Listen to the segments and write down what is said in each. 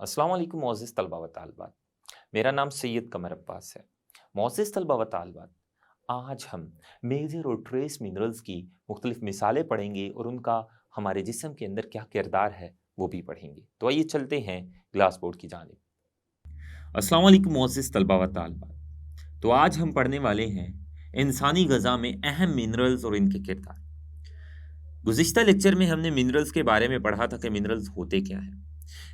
अस्सलाम वालेकुम मोअज़्ज़िज़ तलबा व तालिबात। मेरा नाम सैयद कमर अब्बास है। मोअज़्ज़िज़ तलबा व तालिबात, आज हम मेजर और ट्रेस मिनरल्स की मुख्तलिफ मिसालें पढ़ेंगे और उनका हमारे जिस्म के अंदर क्या किरदार है, वो भी पढ़ेंगे। तो आइए चलते हैं ग्लास बोर्ड की जानिब। अस्सलाम वालेकुम मोअज़्ज़िज़ तलबा व तालिबात। तो आज हम पढ़ने वाले हैं इंसानी ग़ज़ा में अहम मिनरल्स और इनके किरदार। गुज़िश्ता लेक्चर में हमने मिनरल्स के बारे में पढ़ा था कि मिनरल्स होते क्या हैं।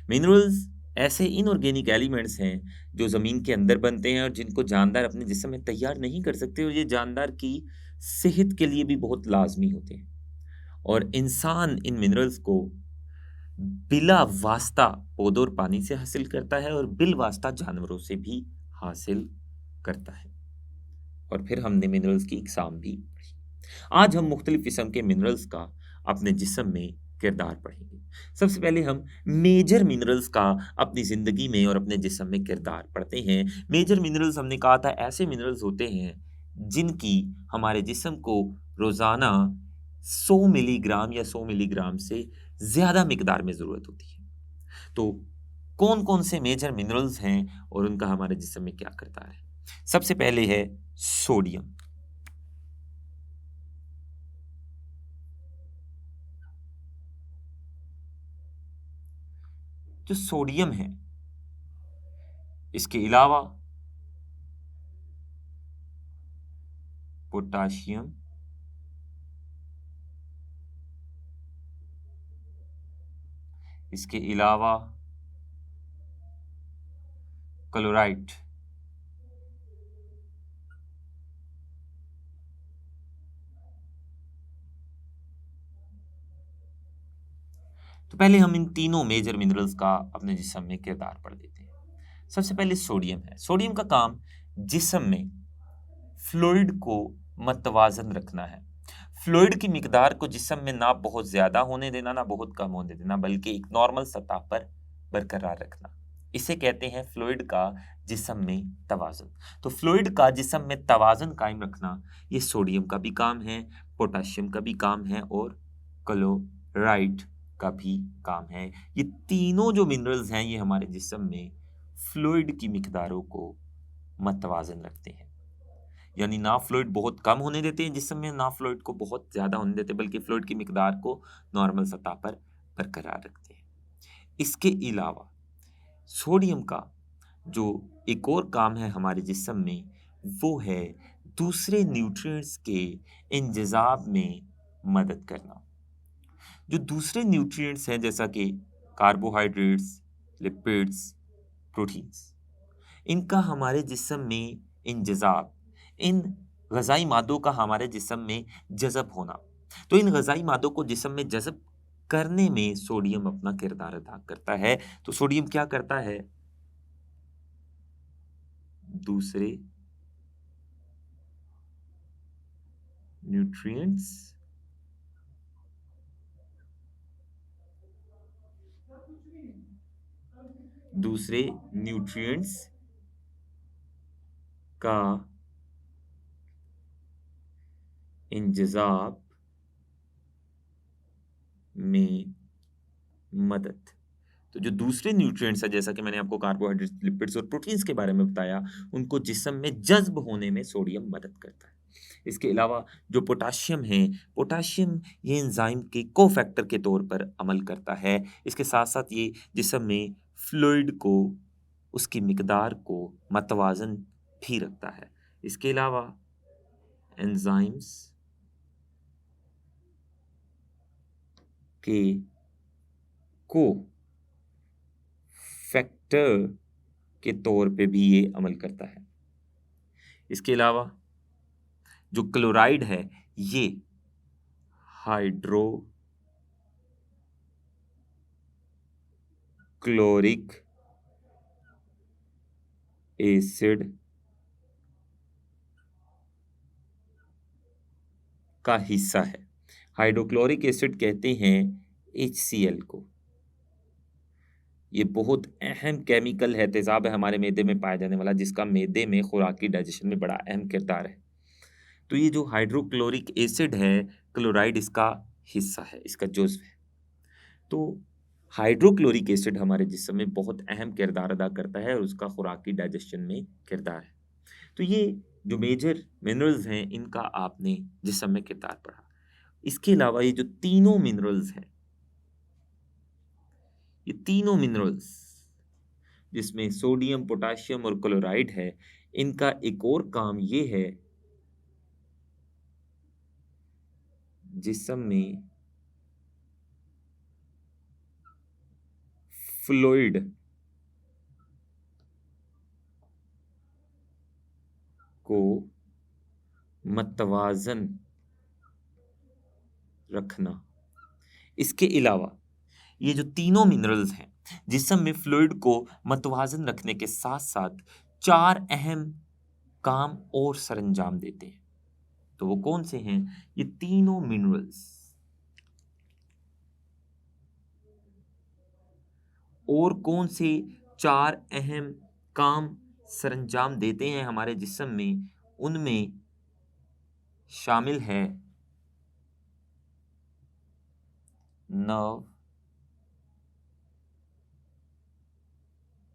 मिनरल्स ऐसे इनऑर्गेनिक एलिमेंट्स हैं जो ज़मीन के अंदर बनते हैं और जिनको जानदार अपने जिस्म में तैयार नहीं कर सकते और ये जानदार की सेहत के लिए भी बहुत लाज़मी होते हैं। और इंसान इन मिनरल्स को बिला वास्ता पौधों और पानी से हासिल करता है और बिल वास्ता जानवरों से भी हासिल करता है। और फिर हमने मिनरल्स की इकसाम भी पढ़ी। आज हम मुख्तलिफ किस्म के मिनरल्स का अपने जिस्म में किरदार पढ़ेंगे। सबसे पहले हम मेजर मिनरल्स का अपनी ज़िंदगी में और अपने जिस्म में किरदार पढ़ते हैं। मेजर मिनरल्स हमने कहा था ऐसे मिनरल्स होते हैं जिनकी हमारे जिस्म को रोज़ाना 100 मिलीग्राम या 100 मिलीग्राम से ज़्यादा मिकदार में ज़रूरत होती है। तो कौन-कौन से मेजर मिनरल्स हैं और उनका हमारे जिस्म में क्या किरदार है? सबसे पहले है सोडियम। जो सोडियम है, इसके अलावा पोटाशियम, इसके अलावा क्लोराइड, तो पहले हम इन तीनों मेजर मिनरल्स का अपने जिस्म में किरदार पढ़ लेते हैं। सबसे पहले सोडियम है। सोडियम का काम जिस्म में फ्लूइड को मतवाज़न रखना है। फ्लूइड की मिकदार को जिस्म में ना बहुत ज़्यादा होने देना, ना बहुत कम होने देना, बल्कि एक नॉर्मल सतह पर बरकरार रखना। इसे कहते हैं फ्लूइड का जिस्म में तवाज़ुन। तो फ्लूइड का जिस्म में तवाज़ुन कायम रखना, ये सोडियम का भी काम है, पोटेशियम का भी काम है और क्लोराइड का भी काम है। ये तीनों जो मिनरल्स हैं, ये हमारे जिस्म में फ्लूइड की मिकदारों को मतवाज़न रखते हैं। यानी ना फ्लूइड बहुत कम होने देते हैं जिस्म में, ना फ्लूइड को बहुत ज़्यादा होने देते, बल्कि फ्लूइड की मिकदार को नॉर्मल सतह पर बरकरार रखते हैं। इसके अलावा सोडियम का जो एक और काम है हमारे जिस्म में, वो है दूसरे न्यूट्रिएंट्स के इंतज़ाम में मदद करना। जो दूसरे न्यूट्रिएंट्स हैं जैसा कि कार्बोहाइड्रेट्स, लिपिड्स, प्रोटीन्स, इनका हमारे जिस्म में इंजज़ाब, इन ग़ज़ाई मादों का हमारे जिस्म में जज़ब होना। तो इन ग़ज़ाई मादों को जिस्म में जज़ब करने में सोडियम अपना किरदार अदा करता है। तो सोडियम क्या करता है? दूसरे न्यूट्रिएंट्स दूसरे न्यूट्रिएंट्स का इंजज़ाब में मदद। तो जो दूसरे न्यूट्रिएंट्स हैं, जैसा कि मैंने आपको कार्बोहाइड्रेट्स, लिपिड्स और प्रोटीन्स के बारे में बताया, उनको जिस्म में जज़्ब होने में सोडियम मदद करता है। इसके अलावा जो पोटाशियम है, पोटाशियम ये एंजाइम के कोफैक्टर के तौर पर अमल करता है। इसके साथ-साथ ये जिस्म में फ्लूइड को, उसकी मिकदार को मतवाज़न भी रखता है। इसके अलावा एंजाइम्स के को फैक्टर के तौर पे भी ये अमल करता है। इसके अलावा जो क्लोराइड है, ये हाइड्रोक्लोरिक एसिड का हिस्सा है। हाइड्रोक्लोरिक एसिड कहते हैं HCl को। ये बहुत अहम केमिकल है, तेज़ाब है हमारे मैदे में पाया जाने वाला, जिसका मैदे में खुराकी डाइजेशन में बड़ा अहम किरदार है। तो ये जो हाइड्रोक्लोरिक एसिड है, क्लोराइड इसका हिस्सा है, इसका जुज़्व है। तो हाइड्रोक्लोरिक एसिड हमारे जिस्म में बहुत अहम किरदार अदा करता है और उसका खुराकी डाइजेशन में किरदार है। तो ये जो मेजर मिनरल्स हैं इनका आपने जिस्म में किरदार पढ़ा। इसके अलावा ये जो तीनों मिनरल्स हैं, ये तीनों मिनरल्स जिसमें सोडियम, पोटाशियम और क्लोराइड है, इनका एक और काम ये है जिस्म में फ्लूइड को मतवाजन रखना। इसके अलावा ये जो तीनों मिनरल्स हैं जिस्म में फ्लूइड को मतवाजन रखने के साथ साथ 4 अहम काम और सरंजाम देते हैं। तो वो कौन से हैं? ये तीनों मिनरल्स और कौन से 4 अहम काम सरंजाम देते हैं हमारे जिस्म में, उनमें शामिल है नर्व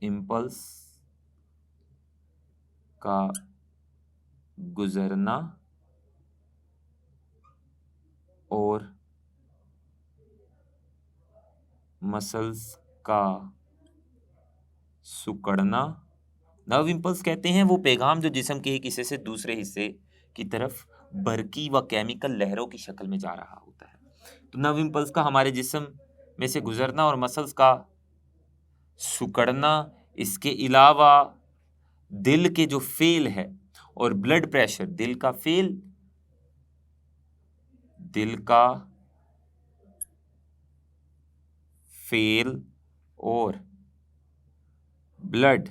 इम्पल्स का गुजरना और मसल्स का सिकुड़ना। नर्व इम्पल्स कहते हैं वो पैगाम जो जिस्म के एक हिस्से से दूसरे हिस्से की तरफ बरकी व केमिकल लहरों की शक्ल में जा रहा होता है। तो नर्व इम्पल्स का हमारे जिस्म में से गुजरना और मसल्स का सिकुड़ना, इसके अलावा दिल के जो फेल है और ब्लड प्रेशर, दिल का फेल, दिल का फेल और ब्लड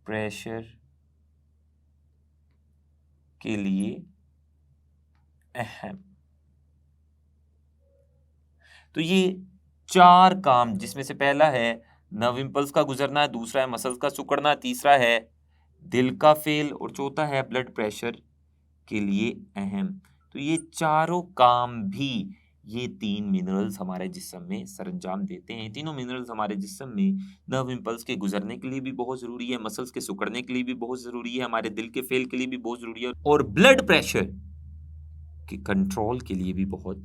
प्रेशर के लिए अहम। तो ये 4 काम, जिसमें से पहला है नर्व इम्पल्स का गुजरना, दूसरा है मसल्स का सिकुड़ना, तीसरा है दिल का फेल और चौथा है ब्लड प्रेशर के लिए अहम। तो ये चारों काम भी ये 3 मिनरल्स हमारे जिस्म में सरंजाम देते हैं। तीनों मिनरल्स हमारे जिस्म में नर्व इम्पल्स के गुजरने के लिए भी बहुत ज़रूरी है, मसल्स के सिकुड़ने के लिए भी बहुत ज़रूरी है, हमारे दिल के फेल के लिए भी बहुत ज़रूरी है और ब्लड प्रेशर के कंट्रोल के लिए भी बहुत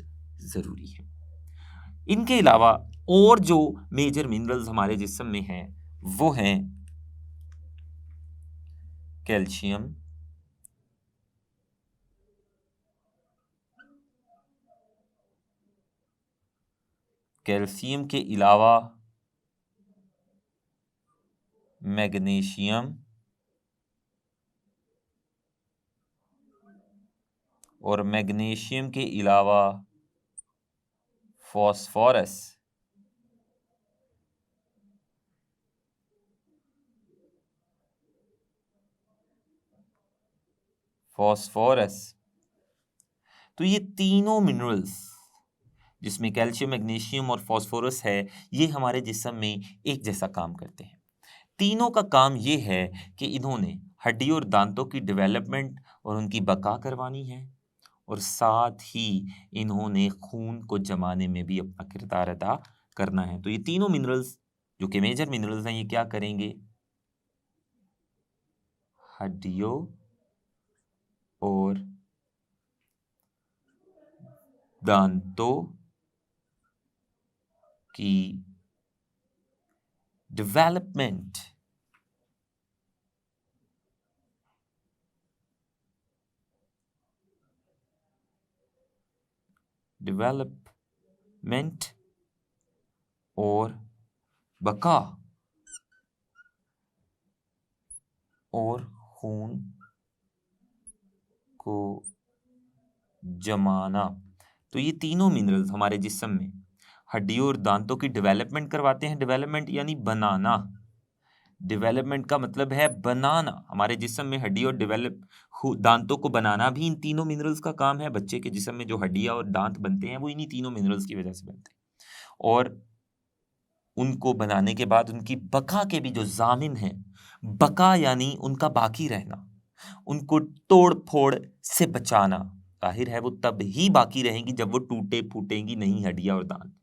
ज़रूरी है। इनके अलावा और जो मेजर मिनरल्स हमारे जिस्म में हैं वो हैं कैल्शियम, कैल्शियम के अलावा मैग्नीशियम और मैग्नीशियम के अलावा फॉस्फोरस, तो ये तीनों मिनरल्स जिसमें कैल्शियम, मैग्नीशियम और फॉस्फोरस है, ये हमारे जिस्म में एक जैसा काम करते हैं। तीनों का काम ये है कि इन्होंने हड्डी और दांतों की डेवलपमेंट और उनकी बका करवानी है और साथ ही इन्होंने खून को जमाने में भी अपना किरदार अदा करना है। तो ये तीनों मिनरल्स जो कि मेजर मिनरल्स हैं, ये क्या करेंगे? हड्डियों और दांतों की डेवलपमेंट और बका और खून को जमाना। तो ये तीनों मिनरल्स हमारे जिस्म में हड्डियों और दांतों की डेवलपमेंट करवाते हैं। डेवलपमेंट यानी बनाना। डेवलपमेंट का मतलब है बनाना। हमारे जिस्म में हड्डी और दांतों को बनाना भी इन तीनों मिनरल्स का काम है। बच्चे के जिस्म में जो हड्डियां और दांत बनते हैं वो इन्हीं तीनों मिनरल्स की वजह से बनते हैं और उनको बनाने के बाद उनकी बका के भी जो जामिन हैं, बका यानी उनका बाकी रहना, उनको तोड़ फोड़ से बचाना। जाहिर है वो तब ही बाकी रहेंगी जब वो टूटे फूटेंगी नहीं हड्डियां और दांत।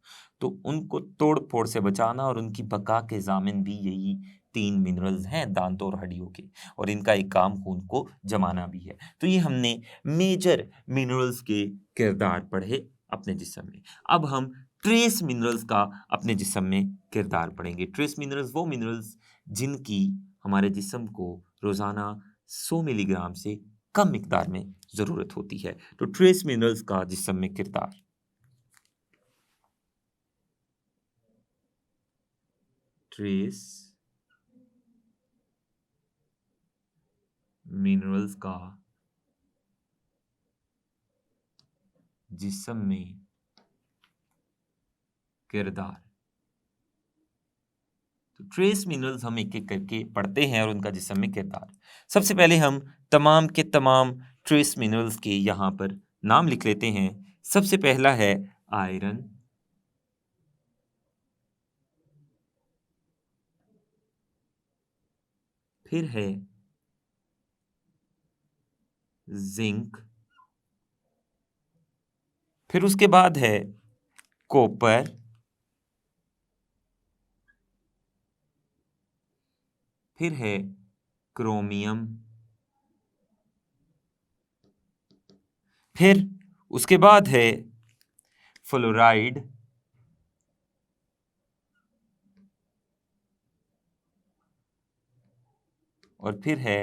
तो उनको तोड़ फोड़ से बचाना और उनकी बका के जामिन भी यही 3 मिनरल्स हैं, दांतों और हड्डियों के, और इनका एक काम खून को जमाना भी है। तो ये हमने मेजर मिनरल्स के किरदार पढ़े अपने जिस्म में। अब हम ट्रेस मिनरल्स का अपने जिस्म में किरदार पढ़ेंगे। ट्रेस मिनरल्स वो मिनरल्स जिनकी हमारे जिस्म को रोजाना 100 मिलीग्राम से कम मिकदार में जरूरत होती है। तो ट्रेस मिनरल्स का जिस्म में किरदार। ट्रेस मिनरल्स का जिस्म में किरदार। तो ट्रेस मिनरल्स हम एक एक करके पढ़ते हैं और उनका जिस्म में किरदार। सबसे पहले हम तमाम के तमाम ट्रेस मिनरल्स के यहाँ पर नाम लिख लेते हैं। सबसे पहला है आयरन, फिर है जिंक, फिर उसके बाद है कॉपर, फिर है क्रोमियम, फिर उसके बाद है फ्लोराइड, और फिर है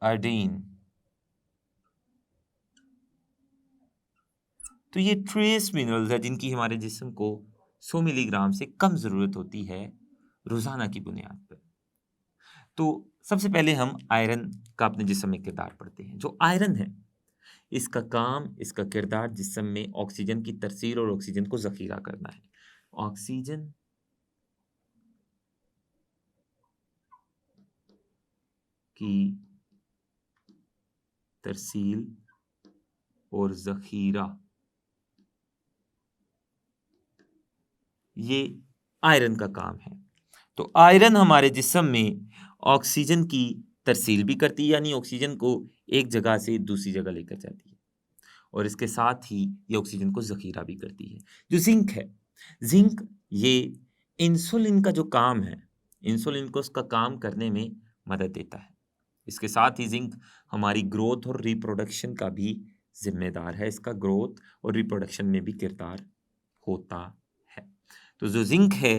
आयोडीन। तो ये ट्रेस मिनरल्स है जिनकी हमारे जिस्म को 100 मिलीग्राम से कम जरूरत होती है रोजाना की बुनियाद पर। तो सबसे पहले हम आयरन का अपने जिस्म में किरदार पढ़ते हैं। जो आयरन है, इसका काम, इसका किरदार जिस्म में ऑक्सीजन की तरसील और ऑक्सीजन को जखीरा करना है। ऑक्सीजन की तरसील और जखीरा, ये आयरन का काम है। तो आयरन हमारे जिस्म में ऑक्सीजन की तरसील भी करती है, यानी ऑक्सीजन को एक जगह से दूसरी जगह लेकर जाती है, और इसके साथ ही ये ऑक्सीजन को जखीरा भी करती है। जो जिंक है, जिंक ये इंसुलिन का जो काम है, इंसुलिन को उसका काम करने में मदद देता है। इसके साथ ही जिंक हमारी ग्रोथ और रिप्रोडक्शन का भी जिम्मेदार है। इसका ग्रोथ और रिप्रोडक्शन में भी किरदार होता है। तो जो जिंक है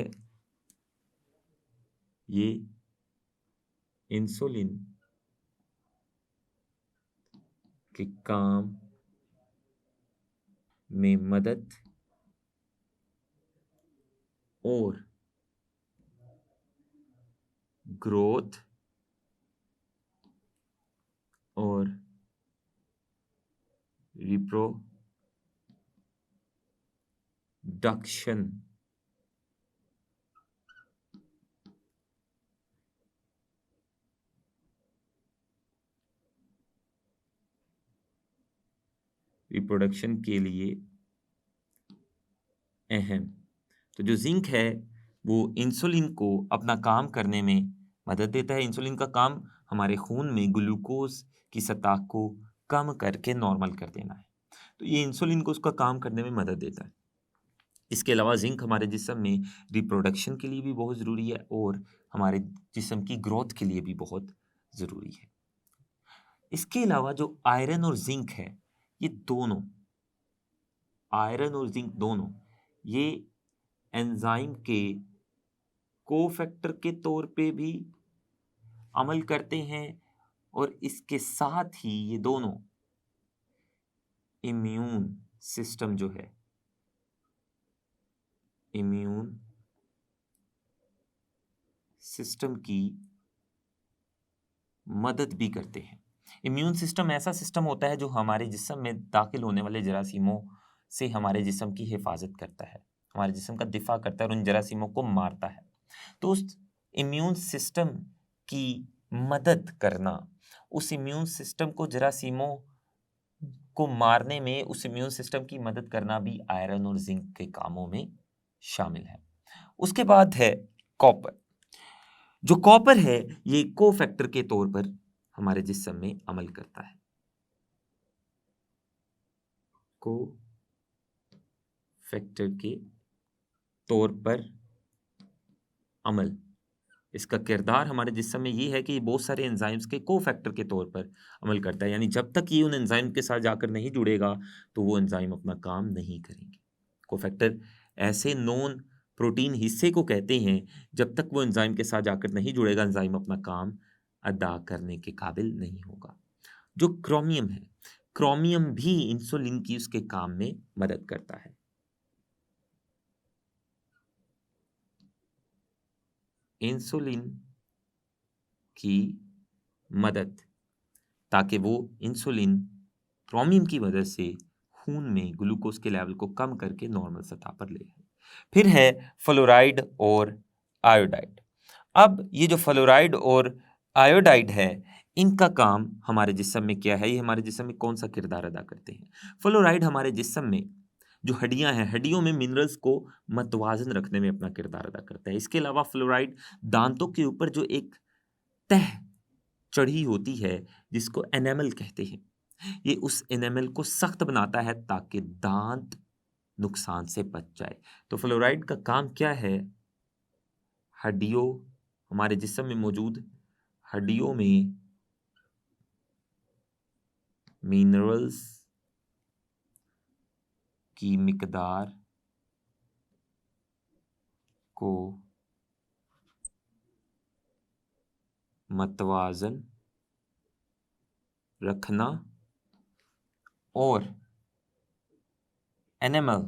ये इंसुलिन के काम में मदद और ग्रोथ और रिप्रोडक्शन के लिए अहम। तो जो जिंक है वो इंसुलिन को अपना काम करने में मदद देता है। इंसुलिन का काम हमारे खून में ग्लूकोज की सतह को कम करके नॉर्मल कर देना है। तो ये इंसुलिन को उसका काम करने में मदद देता है। इसके अलावा जिंक हमारे जिस्म में रिप्रोडक्शन के लिए भी बहुत ज़रूरी है और हमारे जिस्म की ग्रोथ के लिए भी बहुत ज़रूरी है। इसके अलावा जो आयरन और जिंक है, ये दोनों, आयरन और जिंक दोनों, ये एंजाइम के कोफैक्टर के तौर पे भी अमल करते हैं, और इसके साथ ही ये दोनों इम्यून सिस्टम जो है, इम्यून सिस्टम की मदद भी करते हैं। इम्यून सिस्टम ऐसा सिस्टम होता है जो हमारे जिस्म में दाखिल होने वाले जरासीमों से हमारे जिस्म की हिफाजत करता है, हमारे जिस्म का दिफा करता है और उन जरासीमों को मारता है। तो उस इम्यून सिस्टम की मदद करना, उस इम्यून सिस्टम को जरासीमों को मारने में उस इम्यून सिस्टम की मदद करना भी आयरन और जिंक के कामों में शामिल है। उसके बाद है कॉपर। जो कॉपर है ये कोफैक्टर के तौर पर हमारे जिस्म में अमल करता है। कोफैक्टर के तौर पर अमल, इसका किरदार हमारे जिस्म में ये है कि ये बहुत सारे एंजाइम्स के कोफैक्टर के तौर पर अमल करता है, यानी जब तक ये उन एंजाइम के साथ जाकर नहीं जुड़ेगा तो वो एंजाइम अपना काम नहीं करेंगे। कोफैक्टर ऐसे नॉन प्रोटीन हिस्से को कहते हैं जब तक वो एंजाइम के साथ जाकर नहीं जुड़ेगा एंजाइम अपना काम अदा करने के काबिल नहीं होगा। जो क्रोमियम है, क्रोमियम भी इंसुलिन की उसके काम में मदद करता है। इंसुलिन की मदद, ताकि वो इंसुलिन क्रोमियम की मदद से खून में ग्लूकोज के लेवल को कम करके नॉर्मल सतह पर ले आए। फिर है फ्लोराइड और आयोडाइड। अब ये जो फ्लोराइड और आयोडाइड है इनका काम हमारे जिस्म में क्या है, ये हमारे जिस्म में कौन सा किरदार अदा करते हैं। फ्लोराइड हमारे जिस्म में जो हड्डियां हैं, हड्डियों में मिनरल्स को मतवाजन रखने में अपना किरदार अदा करता है। इसके अलावा फ्लोराइड दांतों के ऊपर जो एक तह चढ़ी होती है जिसको एनेमल कहते हैं, ये उस एनेमल को सख्त बनाता है ताकि दांत नुकसान से बच जाए। तो फ्लोराइड का काम क्या है, हड्डियों, हमारे जिस्म में मौजूद हड्डियों में मिनरल्स की मिकदार को मतवाजन रखना और एनेमल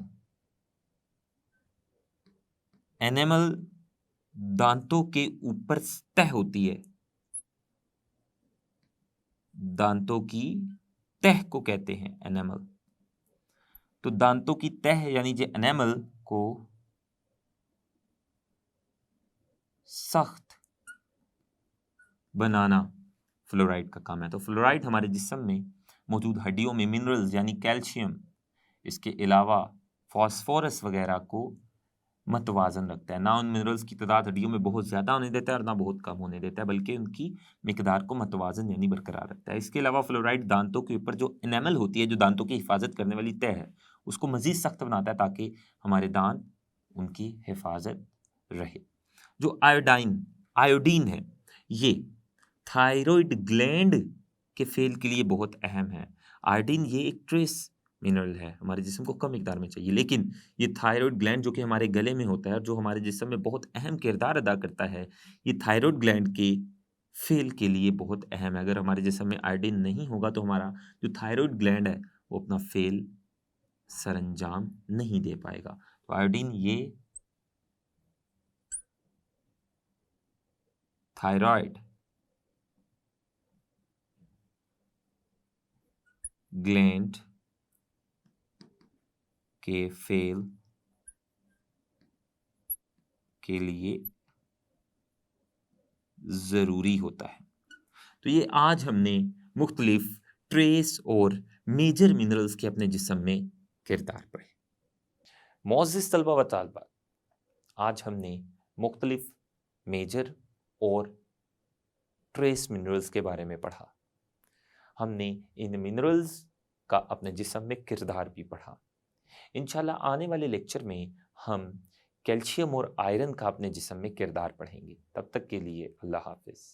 दांतों के ऊपर तह होती है, दांतों की तह को कहते हैं एनेमल। तो दांतों की तह यानी जो एनेमल को सख्त बनाना फ्लोराइड का काम है। तो फ्लोराइड हमारे जिस्म में मौजूद हड्डियों में मिनरल्स यानी कैल्शियम, इसके अलावा फास्फोरस वगैरह को मतवाजन रखता है। ना उन मिनरल्स की तादाद हड्डियों में बहुत ज़्यादा होने देता है और ना बहुत कम होने देता है, बल्कि उनकी मिकदार को मतवाजन यानी बरकरार रखता है। इसके अलावा फ्लोराइड दांतों के ऊपर जो एनेमल होती है, जो दांतों की हिफाजत करने वाली तह है, उसको मज़ीद सख्त बनाता है ताकि हमारे दांत उनकी हिफाजत रहे। जो आयोडीन है, ये थायराइड ग्लैंड के फेल के लिए बहुत अहम है। आयोडीन ये एक ट्रेस मिनरल है, हमारे जिस्म को कम मिकदार में चाहिए, लेकिन ये थायराइड ग्लैंड जो कि हमारे गले में होता है और जो हमारे जिस्म में बहुत अहम किरदार अदा करता है, ये थायराइड ग्लैंड के फेल के लिए बहुत अहम है। अगर हमारे जिस्म में आयोडीन नहीं होगा तो हमारा जो थायराइड ग्लैंड है वो अपना फेल सरंजाम नहीं दे पाएगा। तो आयोडीन ये थायराइड ग्लैंड के फेल के लिए ज़रूरी होता है। तो ये आज हमने मुख्तलिफ ट्रेस और मेजर मिनरल्स के अपने जिस्म में किरदार पढ़े। मोअज़्ज़िज़ तलबा व तालिबात, आज हमने मुख्तलिफ मेजर और ट्रेस मिनरल्स के बारे में पढ़ा। हमने इन मिनरल्स का अपने जिस्म में किरदार भी पढ़ा। इंशाल्लाह आने वाले लेक्चर में हम कैल्शियम और आयरन का अपने जिस्म में किरदार पढ़ेंगे। तब तक के लिए अल्लाह हाफिज़।